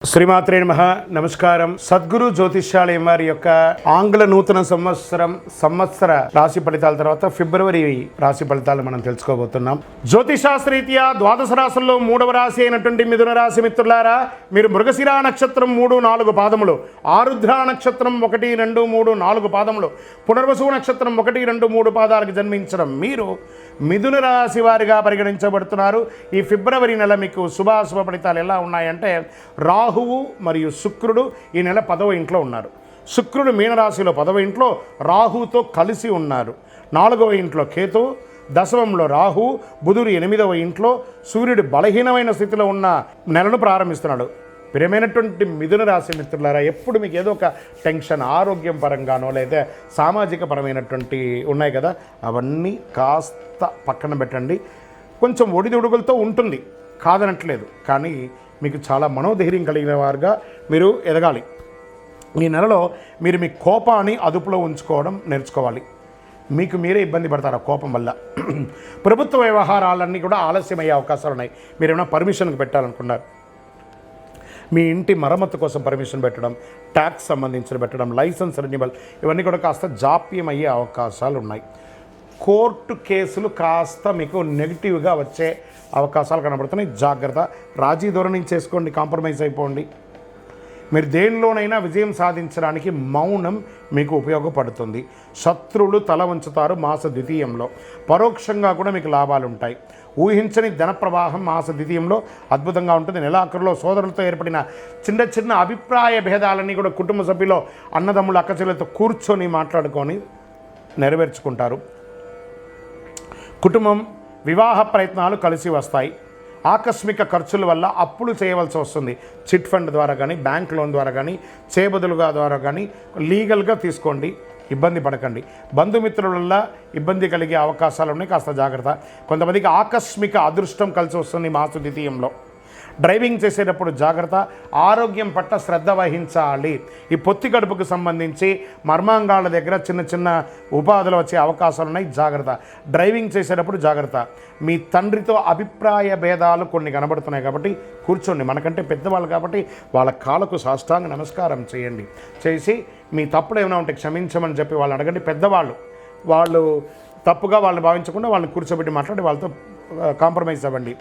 శ్రీమాత్రే నమః. నమస్కారం. సద్గురు జ్యోతిష్యాలయం వారి యొక్క ఆంగ్ల నూతన సంవత్సర రాశి ఫలితాల తర్వాత ఫిబ్రవరి రాశి ఫలితాలు మనం తెలుసుకోబోతున్నాం. జ్యోతిషాస్త్రరీత్యా ద్వాదశ రాశుల్లో 3వ రాశి అయినటువంటి మిథున రాశి మిత్రులారా, మీరు మృగశిరా నక్షత్రం 3-4 పాదములు, ఆరుద్ర నక్షత్రం 1, 2, 3, 4 పాదములు, పునర్వసు నక్షత్రం 1, 2, 3 పాదాలకు జన్మించడం మీరు మిథున రాశి వారిగా పరిగణించబడుతున్నారు. ఈ ఫిబ్రవరి నెల మీకు శుభాశుభ ఫలితాలు ఎలా ఉన్నాయంటే, రాహువు మరియు శుక్రుడు ఈ నెల 10వ ఇంట్లో ఉన్నారు. శుక్రుడు మీనరాశిలో 10వ ఇంట్లో రాహువుతో కలిసి ఉన్నారు. 4వ ఇంట్లో కేతువు, దశమంలో రాహు, బుధుడు 8వ ఇంట్లో, సూర్యుడు బలహీనమైన స్థితిలో ఉన్న నెలను ప్రారంభిస్తున్నాడు. ప్రియమైనటువంటి మిథున రాశి మిత్రులారా, ఎప్పుడు మీకు ఏదో ఒక టెన్షన్, ఆరోగ్యం పరంగానో లేదా సామాజిక పరమైనటువంటి ఉన్నాయి కదా, అవన్నీ కాస్త పక్కన పెట్టండి. కొంచెం ఒడిదుడుగులతో ఉంటుంది, కాదనట్లేదు, కానీ మీకు చాలా మనోధైర్యం కలిగిన వారుగా మీరు ఎదగాలి. ఈ నెలలో మీరు మీ కోపాన్ని అదుపులో ఉంచుకోవడం నేర్చుకోవాలి. మీకు మీరే ఇబ్బంది పడతారు ఆ కోపం వల్ల. ప్రభుత్వ వ్యవహారాలన్నీ కూడా ఆలస్యమయ్యే అవకాశాలు ఉన్నాయి. మీరు ఏమైనా పర్మిషన్కి పెట్టాలనుకున్నారు, మీ ఇంటి మరమ్మతు కోసం పర్మిషన్ పెట్టడం, ట్యాక్స్ సంబంధించిన పెట్టడం, లైసెన్స్ రెన్యువల్, ఇవన్నీ కూడా కాస్త జాప్యం అయ్యే అవకాశాలు ఉన్నాయి. కోర్టు కేసులు కాస్త మీకు నెగిటివ్గా వచ్చే అవకాశాలు కనబడుతున్నాయి. జాగ్రత్త. రాజీ ధోరణి చేసుకోండి, కాంప్రమైజ్ అయిపోండి. మీరు దేనిలోనైనా విజయం సాధించడానికి మౌనం మీకు ఉపయోగపడుతుంది. శత్రువులు తల వంచుతారు మాస ద్వితీయంలో. పరోక్షంగా కూడా మీకు లాభాలు ఉంటాయి. ఊహించని ధన ప్రవాహం మాస ద్వితీయంలో అద్భుతంగా ఉంటుంది. నెలాఖరులో సోదరులతో ఏర్పడిన చిన్న చిన్న అభిప్రాయ భేదాలన్నీ కూడా కుటుంబ సభ్యులు, అన్నదమ్ములు, అక్కచెల్లెలతో కూర్చొని మాట్లాడుకొని నెరవేర్చుకుంటారు. కుటుంబం, వివాహ ప్రయత్నాలు కలిసి వస్తాయి. ఆకస్మిక ఖర్చుల వల్ల అప్పులు చేయవలసి వస్తుంది. చిట్ ఫండ్ ద్వారా కానీ, బ్యాంక్ లోన్ ద్వారా కానీ, చేబదులుగా ద్వారా కానీ లీగల్గా తీసుకోండి, ఇబ్బంది పడకండి. బంధుమిత్రుల వల్ల ఇబ్బంది కలిగే అవకాశాలు ఉన్నాయి, కాస్త జాగ్రత్త. కొంతమందికి ఆకస్మిక అదృష్టం కలిసి వస్తుంది మాస ద్వితీయంలో. డ్రైవింగ్ చేసేటప్పుడు జాగ్రత్త. ఆరోగ్యం పట్ల శ్రద్ధ వహించాలి. ఈ పొత్తి కడుపుకు సంబంధించి మర్మాంగాల దగ్గర చిన్న చిన్న ఉపాధులు వచ్చే అవకాశాలు ఉన్నాయి, జాగ్రత్త. డ్రైవింగ్ చేసేటప్పుడు జాగ్రత్త. మీ తండ్రితో అభిప్రాయ భేదాలు కొన్ని కనబడుతున్నాయి కాబట్టి కూర్చోండి. మనకంటే పెద్దవాళ్ళు కాబట్టి వాళ్ళ కాళ్ళకు సాష్టాంగ నమస్కారం చేయండి. చేసి మీ తప్పులు ఏమైనా ఉంటే క్షమించమని చెప్పి వాళ్ళని అడగండి. పెద్దవాళ్ళు, వాళ్ళు తప్పుగా వాళ్ళని భావించకుండా వాళ్ళని కూర్చోబెట్టి మాట్లాడి వాళ్ళతో కాంప్రమైజ్ అవ్వండి.